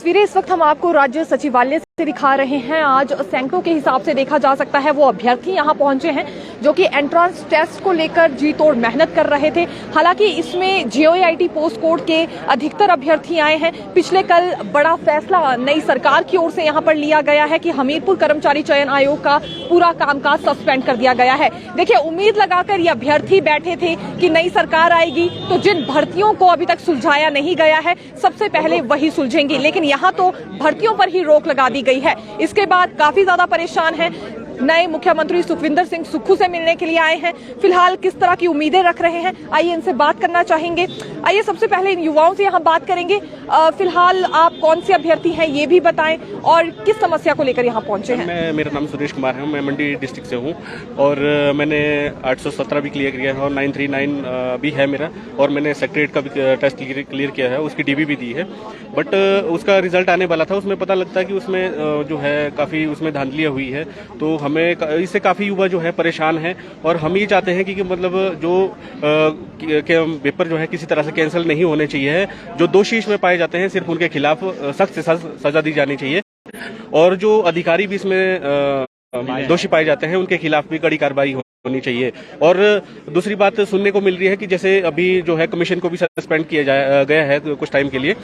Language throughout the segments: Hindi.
तस्वीरें इस वक्त हम आपको राज्य सचिवालय से दिखा रहे हैं। आज सैकड़ों के हिसाब से देखा जा सकता है वो अभ्यर्थी यहां पहुंचे हैं जो कि एंट्रेंस टेस्ट को लेकर जी तोड़ मेहनत कर रहे थे। हालांकि इसमें JOIT पोस्ट कोड के अधिकतर अभ्यर्थी आए हैं। पिछले कल बड़ा फैसला नई सरकार की ओर से यहां पर लिया गया है कि हमीरपुर कर्मचारी चयन आयोग का पूरा कामकाज सस्पेंड कर दिया गया है। देखिए, उम्मीद लगाकर ये अभ्यर्थी बैठे थे कि नई सरकार आएगी तो जिन भर्तियों को अभी तक सुलझाया नहीं गया है सबसे पहले वही सुलझेंगी, लेकिन यहाँ तो भर्तियों पर ही रोक लगा दी गई है। इसके बाद काफी ज्यादा परेशान हैं। नए मुख्यमंत्री सुखविंदर सिंह सुक्खू से मिलने के लिए आए हैं। फिलहाल किस तरह की उम्मीदें रख रहे हैं, आइए इनसे बात करना चाहेंगे। आइए सबसे पहले इन युवाओं से यहाँ बात करेंगे। फिलहाल आप कौन से अभ्यर्थी हैं ये भी बताएं और किस समस्या को लेकर यहाँ पहुंचे हैं। मेरा नाम सुरेश कुमार है, मैं मंडी डिस्ट्रिक्ट से हूँ और मैंने 817 भी क्लियर किया है और 939 भी है मेरा, और मैंने सेक्रेटरीट का भी टेस्ट क्लियर किया है, उसकी DB भी दी है। बट उसका रिजल्ट आने वाला था, उसमें पता लगता है कि उसमें जो है काफ़ी उसमें धांधलियाँ हुई है। तो हमें इससे काफ़ी युवा जो है परेशान हैं और हम ये चाहते हैं कि मतलब जो पेपर जो है किसी तरह से कैंसिल नहीं होने चाहिए है। जो दोषी इसमें पाए जाते हैं सिर्फ उनके खिलाफ सख्त से सख्त सजा दी जानी चाहिए, और जो अधिकारी भी इसमें दोषी पाए जाते हैं उनके खिलाफ भी कड़ी कार्रवाई होनी चाहिए। और दूसरी बात सुनने को मिल रही है कि जैसे अभी जो है कमीशन को भी सस्पेंड किया गया है कुछ टाइम के लिए,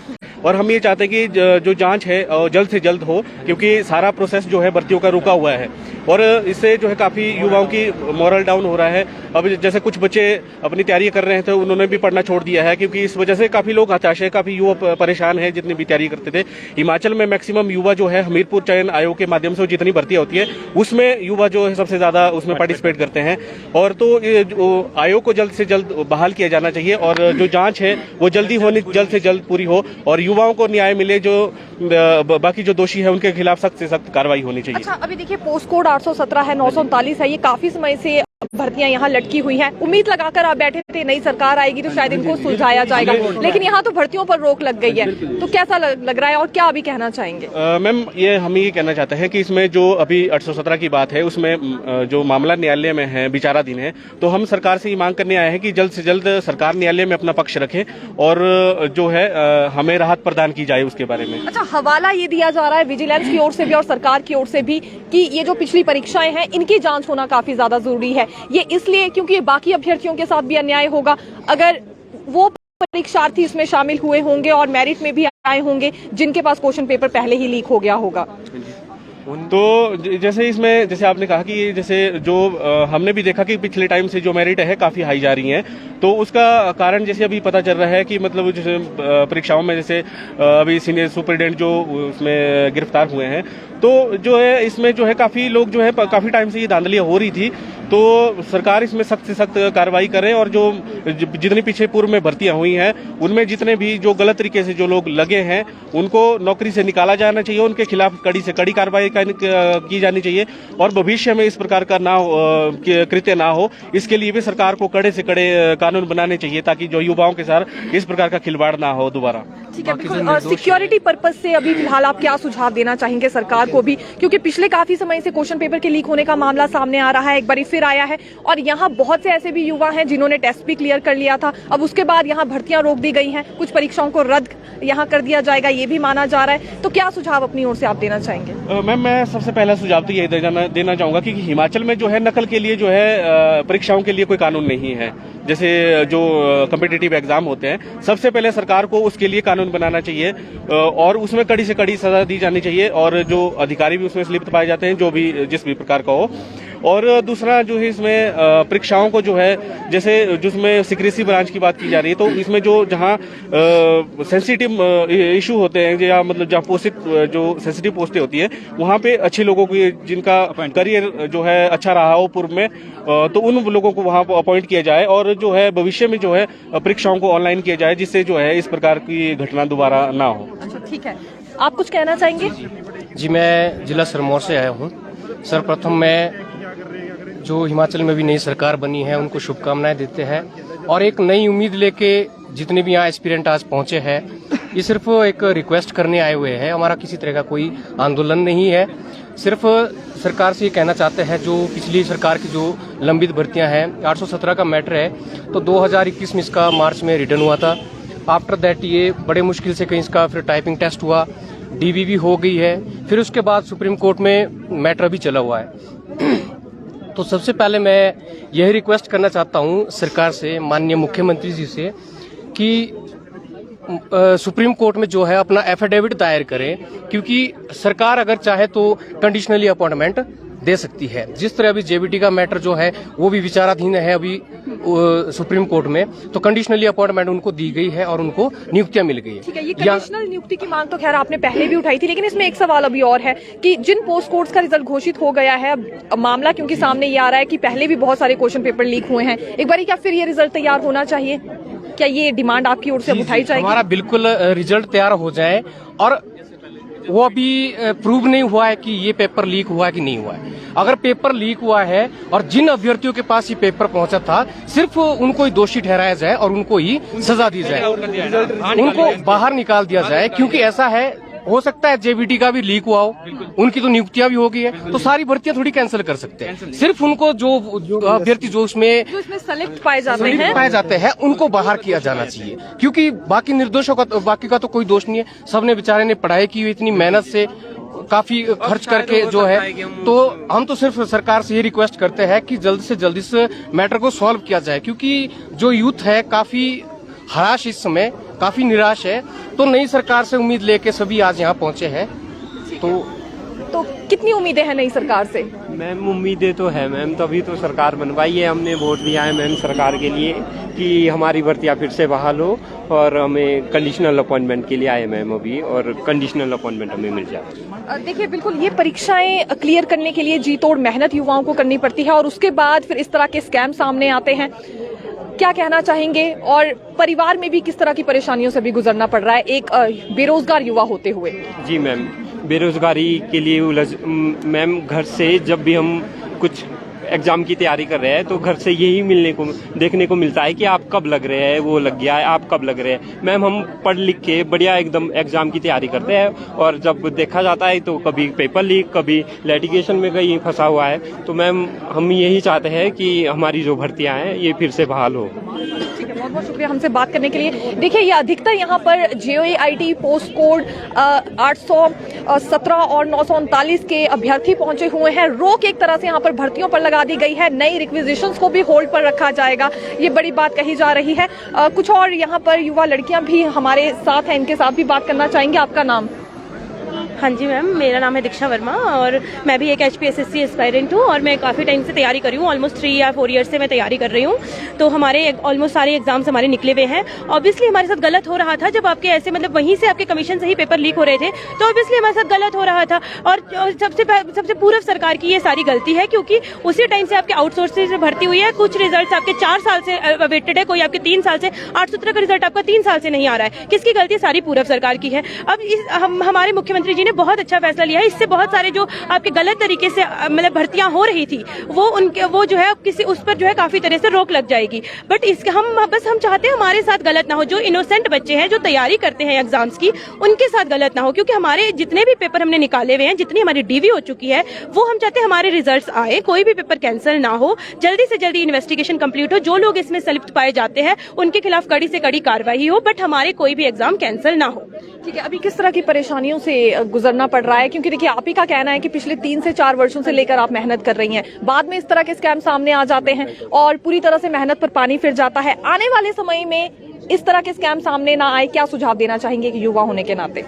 और हम ये चाहते हैं कि जो जांच है जल्द से जल्द हो, क्योंकि सारा प्रोसेस जो है भर्तियों का रुका हुआ है और इससे जो है काफी युवाओं की मोरल डाउन हो रहा है। अब जैसे कुछ बच्चे अपनी तैयारी कर रहे थे, उन्होंने भी पढ़ना छोड़ दिया है, क्योंकि इस वजह से काफी लोग हताश है, काफी युवा परेशान है जितनी भी तैयारी करते थे। हिमाचल में मैक्सिमम युवा जो है हमीरपुर चयन आयोग के माध्यम से जितनी भर्तियां होती है उसमें युवा जो है सबसे ज्यादा उसमें पार्टिसिपेट करते हैं। और तो आयोग को जल्द से जल्द बहाल किया जाना चाहिए और जो जांच है वो जल्द से जल्द पूरी हो और युवाओं को न्याय मिले। जो बाकी जो दोषी है उनके खिलाफ सख्त से सख्त कार्रवाई होनी चाहिए। अच्छा, अभी देखिए पोस्ट कोड 817 है, 939 है, ये काफी समय से भर्तियां यहाँ लटकी हुई हैं। उम्मीद लगाकर आप बैठे थे नई सरकार आएगी तो शायद इनको सुलझाया जाएगा, लेकिन यहाँ तो भर्तियों पर रोक लग गई है। तो कैसा लग रहा है और क्या अभी कहना चाहेंगे? मैम, हम ये कहना चाहते हैं कि इसमें जो अभी 817 की बात है उसमें जो मामला न्यायालय में है, विचाराधीन है, तो हम सरकार से ये मांग करने आए हैं कि जल्द से जल्द सरकार न्यायालय में अपना पक्ष रखे और जो है हमें राहत प्रदान की जाए उसके बारे में। अच्छा, हवाला ये दिया जा रहा है विजिलेंस की ओर से भी और सरकार की ओर से भी कि ये जो पिछली परीक्षाएं हैं इनकी जांच होना काफी ज्यादा जरूरी है। ये इसलिए क्योंकि ये बाकी अभ्यर्थियों के साथ भी अन्याय होगा अगर वो परीक्षार्थी इसमें शामिल हुए होंगे और मेरिट में भी आए होंगे जिनके पास क्वेश्चन पेपर पहले ही लीक हो गया होगा। तो जैसे आपने कहा कि जैसे जो हमने भी देखा कि पिछले टाइम से जो मेरिट है काफी हाई जा रही है, तो उसका कारण जैसे अभी पता चल रहा है कि मतलब जैसे परीक्षाओं में जैसे अभी सीनियर सुपरिटेंडेंट जो उसमें गिरफ्तार हुए हैं, तो जो है इसमें जो है काफी लोग जो है काफी टाइम से ये धांधलियां हो रही थी। तो सरकार इसमें सख्त से सख्त कार्रवाई करे और जो जितनी पीछे पूर्व में भर्तियां हुई हैं उनमें जितने भी जो गलत तरीके से जो लोग लगे हैं उनको नौकरी से निकाला जाना चाहिए, उनके खिलाफ कड़ी से कड़ी कार्रवाई की जानी चाहिए और भविष्य में इस प्रकार का कृत्य ना हो, इसके लिए भी सरकार को कड़े से कड़े कानून बनाने चाहिए ताकि जो युवाओं के साथ इस प्रकार का खिलवाड़ ना हो दोबारा। ठीक है, बिल्कुल। और सिक्योरिटी पर्पज से अभी फिलहाल आप क्या सुझाव देना चाहेंगे सरकार को भी, क्योंकि पिछले काफी समय से क्वेश्चन पेपर के लीक होने का मामला सामने आ रहा है, एक बार फिर आया है और यहाँ बहुत से ऐसे भी युवा हैं जिन्होंने टेस्ट भी क्लियर कर लिया था। अब उसके बाद यहाँ भर्तियां रोक दी गई हैं, कुछ परीक्षाओं को रद्द यहाँ कर दिया जाएगा ये भी माना जा रहा है। तो क्या सुझाव अपनी ओर से आप देना चाहेंगे? मैम, मैं सबसे पहला सुझाव तो ये देना चाहूंगा कि हिमाचल में जो है नकल के लिए जो है परीक्षाओं के लिए कोई कानून नहीं है। जैसे जो कॉम्पिटिटिव एग्जाम होते हैं सबसे पहले सरकार को उसके लिए कानून बनाना चाहिए और उसमें कड़ी से कड़ी सजा दी जानी चाहिए और जो अधिकारी भी उसमें लिप्त पाए जाते हैं जो भी जिस भी प्रकार का हो। और दूसरा जो है इसमें परीक्षाओं को जो है जैसे जिसमें सीक्रेसी ब्रांच की बात की जा रही है, तो इसमें जो जहां सेंसिटिव इशू होते हैं या मतलब जहां जो सेंसिटिव पोस्टें होती है वहां पे अच्छे लोगों की जिनका करियर जो है अच्छा रहा हो पूर्व में, तो उन लोगों को वहां अपॉइंट किया जाए और जो है भविष्य में जो है परीक्षाओं को ऑनलाइन किया जाए जिससे जो है इस प्रकार की घटना दोबारा ना हो। अच्छा, ठीक है, आप कुछ कहना चाहेंगे? जी, मैं जिला सिरमौर से आया हूँ। सर्वप्रथम मैं जो हिमाचल में भी नई सरकार बनी है उनको शुभकामनाएं देते हैं और एक नई उम्मीद लेके जितने भी यहाँ एस्पिरेंट आज पहुंचे हैं ये सिर्फ एक रिक्वेस्ट करने आए हुए हैं। हमारा किसी तरह का कोई आंदोलन नहीं है, सिर्फ सरकार से ये कहना चाहते हैं जो पिछली सरकार की जो लंबित भर्तियां हैं 817 का मैटर है, तो 2021 में इसका मार्च में रिटर्न हुआ था। आफ्टर दैट ये बड़े मुश्किल से कहीं इसका फिर टाइपिंग टेस्ट हुआ, डीबी भी हो गई है, फिर उसके बाद सुप्रीम कोर्ट में मैटर भी चला हुआ है। तो सबसे पहले मैं यही रिक्वेस्ट करना चाहता हूँ सरकार से, माननीय मुख्यमंत्री जी से, कि सुप्रीम कोर्ट में जो है अपना एफिडेविट दायर करें, क्योंकि सरकार अगर चाहे तो कंडीशनली अपॉइंटमेंट दे सकती है। जिस तरह अभी जेबीटी का मैटर जो है वो भी विचाराधीन है अभी सुप्रीम कोर्ट में, तो कंडीशनली अपॉइंटमेंट उनको दी गई है और उनको नियुक्तियां मिल गई है। ठीक है, ये कंडीशनल नियुक्ति की मांग तो खैर आपने पहले भी उठाई थी, लेकिन इसमें एक सवाल अभी और है कि जिन पोस्ट कोड्स का रिजल्ट घोषित हो गया है, मामला क्योंकि सामने ये आ रहा है कि पहले भी बहुत सारे क्वेश्चन पेपर लीक हुए हैं, एक बार क्या फिर ये रिजल्ट तैयार होना चाहिए? क्या ये डिमांड आपकी ओर से उठाई जाएगी? हमारा बिल्कुल रिजल्ट तैयार हो जाए, और वो अभी प्रूव नहीं हुआ है कि ये पेपर लीक हुआ है कि नहीं हुआ है। अगर पेपर लीक हुआ है और जिन अभ्यर्थियों के पास ये पेपर पहुंचा था, सिर्फ उनको ही दोषी ठहराया जाए और उनको ही सजा दी जाए, उनको बाहर निकाल दिया जाए। क्योंकि ऐसा है, हो सकता है जेबीटी का भी लीक हुआ हो, उनकी तो नियुक्तियां भी हो गई है, तो सारी भर्तियां थोड़ी कैंसिल कर सकते हैं। सिर्फ उनको जो अभ्यर्थी जो इसमें सेलेक्ट पाए जाते हैं उनको बाहर किया जाना चाहिए, क्योंकि बाकी निर्दोषों का बाकी का तो कोई दोष नहीं है। सबने बेचारे ने पढ़ाई की हुई इतनी मेहनत से, काफी खर्च करके जो है, तो हम तो सिर्फ सरकार से ये रिक्वेस्ट करते हैं कि जल्द से जल्द इस मैटर को सॉल्व किया जाए, क्योंकि जो यूथ है काफी हताश, इस समय काफी निराश है। तो नई सरकार से उम्मीद लेके सभी आज यहाँ पहुंचे हैं। तो कितनी उम्मीदें हैं नई सरकार से? मैम उम्मीदें तो है मैम, तभी तो सरकार बनवाई है, हमने वोट दिया है मैम सरकार के लिए कि हमारी भर्तियां फिर से बहाल हो, और हमें कंडीशनल अपॉइंटमेंट के लिए आए मैम अभी, और कंडीशनल अपॉइंटमेंट हमें मिल जाए। देखिए, बिल्कुल ये परीक्षाएं क्लियर करने के लिए जी तोड़ मेहनत युवाओं को करनी पड़ती है, और उसके बाद फिर इस तरह के स्कैम सामने आते हैं। क्या कहना चाहेंगे, और परिवार में भी किस तरह की परेशानियों से भी गुजरना पड़ रहा है एक बेरोजगार युवा होते हुए? जी मैम, बेरोजगारी के लिए मैम घर से जब भी हम कुछ एग्जाम की तैयारी कर रहे हैं तो घर से यही देखने को मिलता है कि आप कब लग रहे हैं, वो लग गया है, आप कब लग रहे हैं। मैम हम पढ़ लिख के बढ़िया एकदम एग्जाम की तैयारी करते हैं, और जब देखा जाता है तो कभी पेपर लीक, कभी लिटिगेशन में कहीं फंसा हुआ है। तो मैम हम यही चाहते हैं कि हमारी जो भर्तियां हैं ये फिर से बहाल हो। ठीक है, बहुत बहुत शुक्रिया हमसे बात करने के लिए। देखिए, ये अधिकतर यहाँ पर JOAIT पोस्ट कोड 817 और 939 के अभ्यर्थी पहुंचे हुए हैं। रोक एक तरह से यहाँ पर भर्तियों पर लगा दी गई है, नई रिक्विजिशंस को भी होल्ड पर रखा जाएगा, ये बड़ी बात कही जा रही है। कुछ और यहाँ पर युवा लड़कियां भी हमारे साथ हैं, इनके साथ भी बात करना चाहेंगे। आपका नाम? हाँ जी मैम, मेरा नाम है दीक्षा वर्मा, और मैं भी एक HPSSC एस्पायरेंट हूँ, और मैं काफ़ी टाइम से तैयारी कर रही हूँ, ऑलमोस्ट 3 या 4 ईयर से मैं तैयारी कर रही हूँ। तो हमारे ऑलमोस्ट सारे एग्जाम्स हमारे निकले हुए हैं। ऑब्वियसली हमारे साथ गलत हो रहा था, जब आपके ऐसे मतलब वहीं से आपके कमीशन से ही पेपर लीक हो रहे थे, तो ऑब्वियसली हमारे साथ गलत हो रहा था। और सबसे पूर्व सरकार की ये सारी गलती है, क्योंकि उसी टाइम से आपके आउटसोर्सिंग से भर्ती हुई है। कुछ रिजल्ट आपके 4 साल से अवेटेड है, कोई आपके 3 साल से, 817 का रिजल्ट आपका 3 साल से नहीं आ रहा है। किसकी गलती? सारी पूर्व सरकार की है। अब हमारे मुख्यमंत्री जी ने बहुत अच्छा फैसला लिया है। इससे बहुत सारे जो आपके गलत तरीके से मतलब भर्तियां हो रही थी, वो जो है किसी उस पर जो है काफी तरह से रोक लग जाएगी। बट इसके हम चाहते हैं हमारे साथ गलत ना हो। जो इनोसेंट बच्चे हैं, जो तैयारी करते हैं एग्जाम्स की, उनके साथ गलत ना हो, क्योंकि हमारे जितने भी पेपर हमने निकाले हुए हैं, जितनी हमारी डीवी हो चुकी है, वो हम चाहते हैं हमारे रिजल्ट्स आए, कोई भी पेपर कैंसिल ना हो, जल्दी से जल्दी इन्वेस्टिगेशन कंप्लीट हो, जो लोग इसमें संलिप्त पाए जाते हैं उनके खिलाफ कड़ी से कड़ी कार्रवाई हो, बट हमारे कोई भी एग्जाम कैंसिल ना हो। ठीक है, अभी किस तरह की परेशानियों से गुजरना पड़ रहा है? क्योंकि देखिए, आप ही का कहना है कि पिछले 3 से 4 वर्षों से लेकर आप मेहनत कर रही हैं, बाद में इस तरह के स्कैम सामने आ जाते हैं और पूरी तरह से मेहनत पर पानी फिर जाता है। आने वाले समय में इस तरह के स्कैम सामने ना आए, क्या सुझाव देना चाहेंगे कि युवा होने के नाते?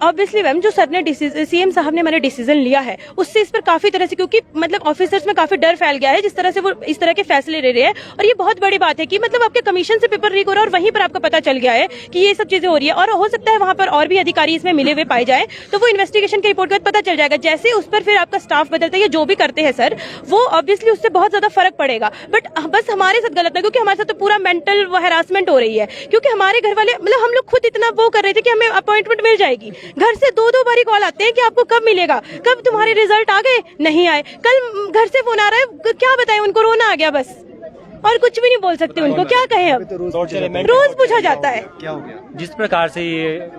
ऑब्वियसली मैम, जो सर ने CM साहब ने मैंने डिसीजन लिया है, उससे इस पर काफी तरह से, क्योंकि मतलब ऑफिसर्स में काफी डर फैल गया है जिस तरह से वो इस तरह के फैसले ले रहे हैं। और ये बहुत बड़ी बात है कि मतलब आपके कमीशन से पेपर लीक हो रहा है और वहीं पर आपको पता चल गया है कि ये सब चीजें हो रही है, और हो सकता है वहां पर और भी अधिकारी इसमें मिले हुए पाए जाए, तो वो इन्वेस्टिगेशन की रिपोर्ट के बाद पता चल जाएगा। जैसे उस पर फिर आपका स्टाफ बदलता है या जो भी करते हैं सर, वो ऑब्वियसली उससे बहुत ज्यादा फर्क पड़ेगा। बट बस हमारे साथ गलत ना, क्योंकि हमारे साथ तो पूरा मेंटल हैरासमेंट हो रही है, क्योंकि हमारे घर वाले मतलब हम लोग खुद इतना वो कर रहे थे कि हमें अपॉइंटमेंट मिल जाएगी, घर से 2-2 बारी कॉल आते हैं कि आपको कब मिलेगा, कब तुम्हारे रिजल्ट आ गए, नहीं आए। कल घर से फोन आ रहा है, क्या बताएं उनको, रोना आ गया बस, और कुछ भी नहीं बोल सकते उनको, क्या कहें। अब रोज पूछा जाता है। क्या हो गया? जिस प्रकार से ये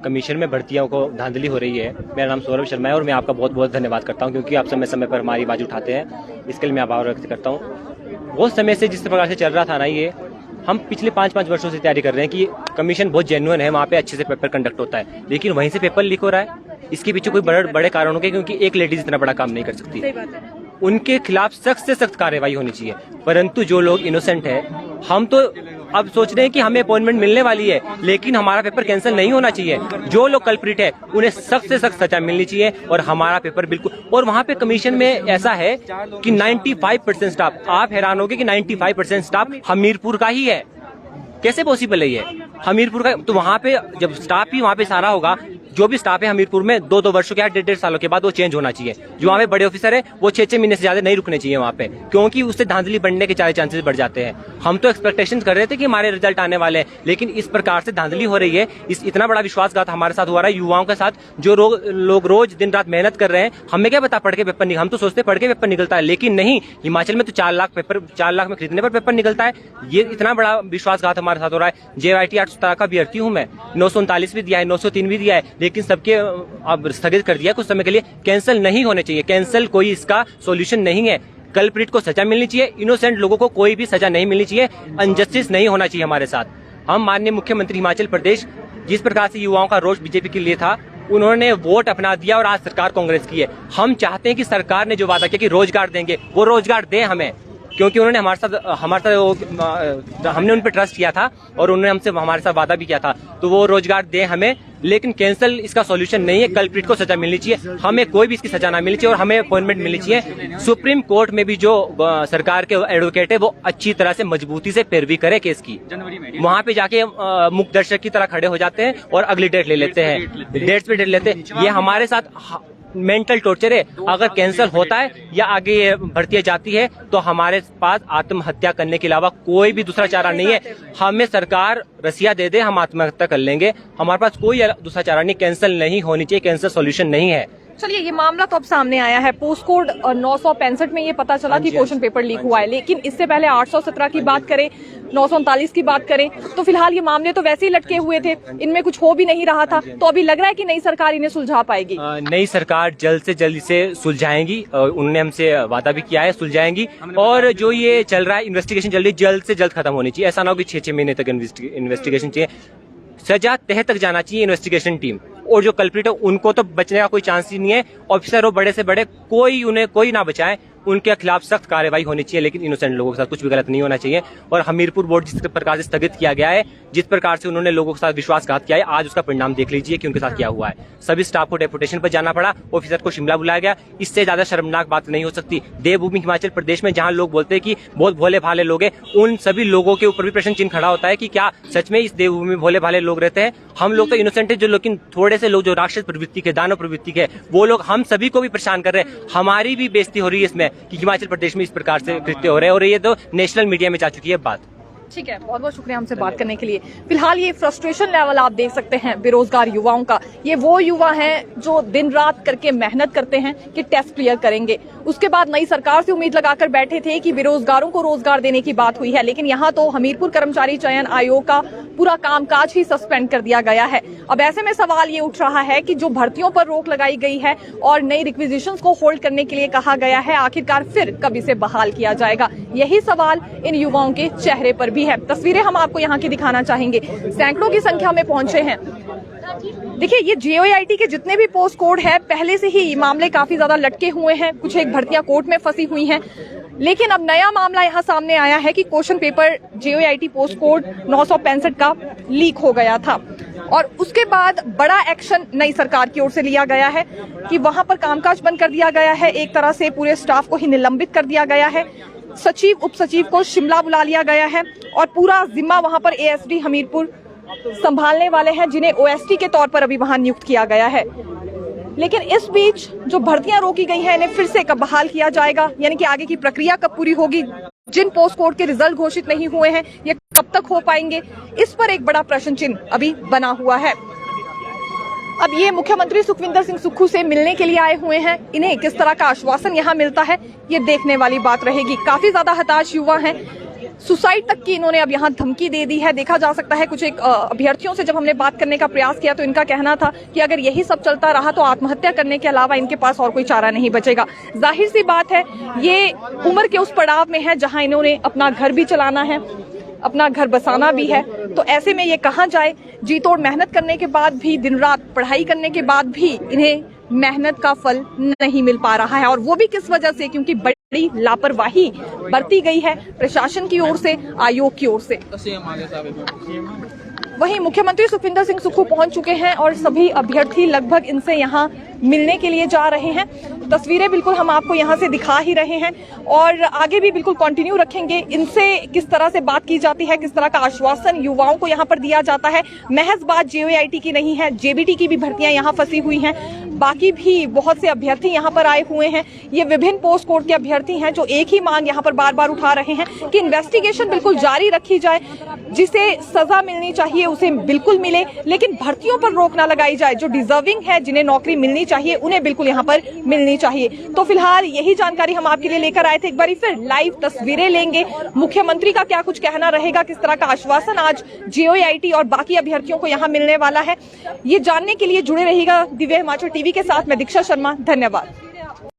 कमीशन में भर्तियों को धांधली हो रही है, मेरा नाम सौरभ शर्मा है और मैं आपका बहुत बहुत धन्यवाद करता हूं, क्योंकि आप समय समय पर हमारी आवाज उठाते हैं, इसके लिए मैं आभार व्यक्त करता हूं। बहुत समय से जिस प्रकार से चल रहा था ना ये, हम पिछले 5-5 वर्षों से तैयारी कर रहे हैं कि कमीशन बहुत जेन्युइन है, वहाँ पे अच्छे से पेपर कंडक्ट होता है, लेकिन वहीं से पेपर लीक हो रहा है। इसके पीछे कोई बड़े कारण होंगे, क्योंकि एक लेडीज इतना बड़ा काम नहीं कर सकती। सही बात है। उनके खिलाफ सख्त से सख्त कार्रवाई होनी चाहिए। परंतु जो लोग इनोसेंट है, हम तो अब सोच रहे हैं कि हमें अपॉइंटमेंट मिलने वाली है, लेकिन हमारा पेपर कैंसिल नहीं होना चाहिए। जो लोग कल्प्रिट है उन्हें सख्त से सख्त सजा मिलनी चाहिए और हमारा पेपर बिल्कुल। और वहाँ पे कमीशन में ऐसा है कि 95% स्टाफ, आप हैरान होगे कि 95% स्टाफ हमीरपुर का ही है। कैसे पॉसिबल है ये? हमीरपुर का, तो वहाँ पे जब स्टाफ ही वहाँ पे सारा होगा, जो भी स्टाफ है हमीरपुर में 2-2 वर्षों के या 1.5 सालों के बाद वो चेंज होना चाहिए। जो वहाँ पे बड़े ऑफिसर है वो 6-6 महीने से ज्यादा नहीं रुकने चाहिए वहाँ पे, क्योंकि उससे धांधली बढ़ने के 4 चांसेस बढ़ जाते हैं। हम तो एक्सपेक्टेशन कर रहे थे कि हमारे रिजल्ट आने वाले हैं, लेकिन इस प्रकार से धांधली हो रही है, इतना बड़ा विश्वासघात हमारे साथ हो रहा है, युवाओं के साथ, जो लोग रोज दिन रात मेहनत कर रहे हैं। हमें क्या पता पढ़ के पेपर निकल, हम तो सोचते पढ़ के पेपर निकलता है, लेकिन नहीं, हिमाचल में तो 4 लाख में खरीदने पर पेपर निकलता है। ये इतना बड़ा विश्वासघात हमारे साथ हो रहा है। JYT 817 का अभ्यर्थी हूँ मैं, 939 भी दिया है, 903 भी दिया है, लेकिन सबके अब स्थगित कर दिया कुछ समय के लिए। कैंसिल नहीं होने चाहिए, कैंसिल कोई इसका सॉल्यूशन नहीं है। कल्प्रिट को सजा मिलनी चाहिए, इनोसेंट लोगों को कोई भी सजा नहीं मिलनी चाहिए, अनजस्टिस नहीं होना चाहिए हमारे साथ। हम माननीय मुख्यमंत्री हिमाचल प्रदेश, जिस प्रकार से युवाओं का रोष बीजेपी के लिए था, उन्होंने वोट अपना दिया और आज सरकार कांग्रेस की है। हम चाहते हैं कि सरकार ने जो वादा किया कि रोजगार देंगे, वो रोजगार दें हमें, क्योंकि उन्होंने हमने उन पर ट्रस्ट किया था और उन्होंने हमसे हमारे साथ वादा भी किया था, तो वो रोजगार दें हमें। लेकिन कैंसिल इसका सॉल्यूशन नहीं है। कल्प्रिट को सजा मिलनी चाहिए, हमें कोई भी इसकी सजा ना मिलनी चाहिए और हमें अपॉइंटमेंट मिलनी चाहिए। सुप्रीम कोर्ट में भी जो सरकार के एडवोकेट है वो अच्छी तरह से मजबूती से पैरवी करे केस की। वहाँ पे जाके मुख्य दर्शक की तरह खड़े हो जाते हैं और अगली डेट ले लेते हैं, डेट्स पे डेट लेते हैं। ये हमारे साथ मेंटल टॉर्चर है। अगर कैंसिल होता है या आगे भर्तियां जाती है तो हमारे पास आत्महत्या करने के अलावा कोई भी दूसरा चारा नहीं है। हमें सरकार रसिया दे दे, हम आत्महत्या कर लेंगे, हमारे पास कोई दूसरा चारा नहीं। कैंसिल नहीं होनी चाहिए, कैंसिल सॉल्यूशन नहीं है। चलिए, ये मामला तो अब सामने आया है। पोस्ट कोड 965 में ये पता चला कि क्वेश्चन पेपर लीक हुआ है, लेकिन इससे पहले 817 की बात करें, 939 की बात करें, तो फिलहाल ये मामले तो वैसे ही लटके हुए थे, इनमें कुछ हो भी नहीं रहा था। तो अभी लग रहा है कि नई सरकार इन्हें सुलझा पाएगी। नई सरकार जल्द से जल्द इसे सुलझाएंगी, उन्होंने हमसे वादा भी किया है, सुलझाएंगी। और जो ये चल रहा है इन्वेस्टिगेशन जल्द से जल्द खत्म होनी चाहिए। ऐसा ना हो कि 6-6 महीने तक इन्वेस्टिगेशन चाहिए, सजा तह तक जाना चाहिए इन्वेस्टिगेशन टीम। और जो कल्प्रिट है उनको तो बचने का कोई चांस ही नहीं है। ऑफिसर हो बड़े से बड़े, उन्हें कोई ना बचाए, उनके खिलाफ सख्त कार्रवाई होनी चाहिए, लेकिन इनोसेंट लोगों के साथ कुछ भी गलत नहीं होना चाहिए। और हमीरपुर बोर्ड जिस प्रकार से स्थगित किया गया है, जिस प्रकार से उन्होंने लोगों के साथ विश्वासघात किया है, आज उसका परिणाम देख लीजिए कि उनके साथ क्या हुआ है। सभी स्टाफ को डेपुटेशन पर जाना पड़ा, ऑफिसर को शिमला बुलाया गया। इससे ज्यादा शर्मनाक बात नहीं हो सकती। देवभूमि हिमाचल प्रदेश में जहाँ लोग बोलते हैं कि बहुत भोले भाले लोग हैं, उन सभी लोगों के ऊपर भी प्रश्न चिन्ह खड़ा होता है कि क्या सच में इस देवभूमि में भोले भाले लोग रहते हैं। हम लोग तो इनोसेंट है, जो लेकिन थोड़े से लोग जो राक्षस प्रवृत्ति के, दानव प्रवृत्ति के, वो लोग हम सभी को भी परेशान कर रहे हैं। हमारी भी बेइज्जती हो रही है इसमें कि हिमाचल प्रदेश में इस प्रकार से कृत्य हो रहे हैं, और ये तो नेशनल मीडिया में जा चुकी है बात। ठीक है, बहुत बहुत शुक्रिया हमसे बात करने के लिए। फिलहाल ये फ्रस्ट्रेशन लेवल आप देख सकते हैं बेरोजगार युवाओं का। ये वो युवा हैं जो दिन रात करके मेहनत करते हैं कि टेस्ट क्लियर करेंगे, उसके बाद नई सरकार से उम्मीद लगाकर बैठे थे कि बेरोजगारों को रोजगार देने की बात हुई है, लेकिन यहाँ तो हमीरपुर कर्मचारी चयन आयोग का पूरा कामकाज ही सस्पेंड कर दिया गया है। अब ऐसे में सवाल ये उठ रहा है कि जो भर्तियों पर रोक लगाई गई है और नई रिक्विजिशंस को होल्ड करने के लिए कहा गया है, आखिरकार फिर कब इसे बहाल किया जाएगा? यही सवाल इन युवाओं के चेहरे पर भी है। तस्वीरें हम आपको यहाँ की दिखाना चाहेंगे, सैकड़ों की संख्या में पहुंचे हैं। देखिए, ये JOIT के जितने भी पोस्ट कोड है, पहले से ही ये मामले काफी ज्यादा लटके हुए हैं, कुछ एक भर्तियां कोर्ट में फंसी हुई हैं, लेकिन अब नया मामला यहाँ सामने आया है कि question paper JOIT post code 965 का लीक हो गया था। और उसके बाद बड़ा एक्शन नई सरकार की ओर से लिया गया है कि वहां पर कामकाज बंद कर दिया गया है, एक तरह से पूरे स्टाफ को ही निलंबित कर दिया गया है। सचिव, उप सचिव को शिमला बुला लिया गया है और पूरा जिम्मा वहां पर ASD हमीरपुर संभालने वाले हैं, जिन्हें OST के तौर पर अभी वहां नियुक्त किया गया है। लेकिन इस बीच जो भर्तियां रोकी गई हैं, इन्हें फिर से कब बहाल किया जाएगा, यानी कि आगे की प्रक्रिया कब पूरी होगी? जिन पोस्ट कोड के रिजल्ट घोषित नहीं हुए हैं, ये कब तक हो पाएंगे? इस पर एक बड़ा प्रश्न चिन्ह अभी बना हुआ है। अब ये मुख्यमंत्री सुखविंदर सिंह सुक्खू से मिलने के लिए आए हुए हैं, इन्हें किस तरह का आश्वासन यहाँ मिलता है, ये देखने वाली बात रहेगी। काफी ज्यादा हताश युवा हैं, सुसाइड तक की इन्होंने अब यहाँ धमकी दे दी है। देखा जा सकता है कुछ एक अभ्यर्थियों से जब हमने बात करने का प्रयास किया तो इनका कहना था कि अगर यही सब चलता रहा तो आत्महत्या करने के अलावा इनके पास और कोई चारा नहीं बचेगा। जाहिर सी बात है, ये उम्र के उस पड़ाव में है जहाँ इन्होंने अपना घर भी चलाना है, अपना घर बसाना भी है। तो ऐसे में ये कहा जाए, जी तोड़ मेहनत करने के बाद भी, दिन रात पढ़ाई करने के बाद भी इन्हें मेहनत का फल नहीं मिल पा रहा है। और वो भी किस वजह से? क्योंकि बड़ी लापरवाही बरती गई है प्रशासन की ओर से, आयोग की ओर से। वहीं मुख्यमंत्री सुखविंदर सिंह सुक्खू पहुंच चुके हैं और सभी अभ्यर्थी लगभग इनसे यहां मिलने के लिए जा रहे हैं। तस्वीरें बिल्कुल हम आपको यहां से दिखा ही रहे हैं और आगे भी बिल्कुल कंटिन्यू रखेंगे। इनसे किस तरह से बात की जाती है, किस तरह का आश्वासन युवाओं को यहां पर दिया जाता है। महज बात JOIT की नहीं है, JBT की भी भर्तियां यहां फंसी हुई हैं। बाकी भी बहुत से अभ्यर्थी यहां पर आए हुए हैं। ये विभिन्न पोस्ट कोड के अभ्यर्थी हैं जो एक ही मांग यहां पर बार बार उठा रहे हैं कि इन्वेस्टिगेशन बिल्कुल जारी रखी जाए, जिसे सजा मिलनी चाहिए उसे बिल्कुल मिले, लेकिन भर्तियों पर रोक ना लगाई जाए। जो डिजर्विंग है, जिन्हें नौकरी मिलनी चाहिए, उन्हें बिल्कुल यहां पर मिलनी चाहिए। तो फिलहाल यही जानकारी हम आपके लिए लेकर आए थे। एक बार फिर लाइव तस्वीरें लेंगे, मुख्यमंत्री का क्या कुछ कहना रहेगा, किस तरह का आश्वासन आज JOIT और बाकी अभ्यर्थियों को यहां मिलने वाला है, ये जानने के लिए जुड़े रहिएगा दिव्य हिमाचल टीवी के साथ। मैं दीक्षा शर्मा, धन्यवाद।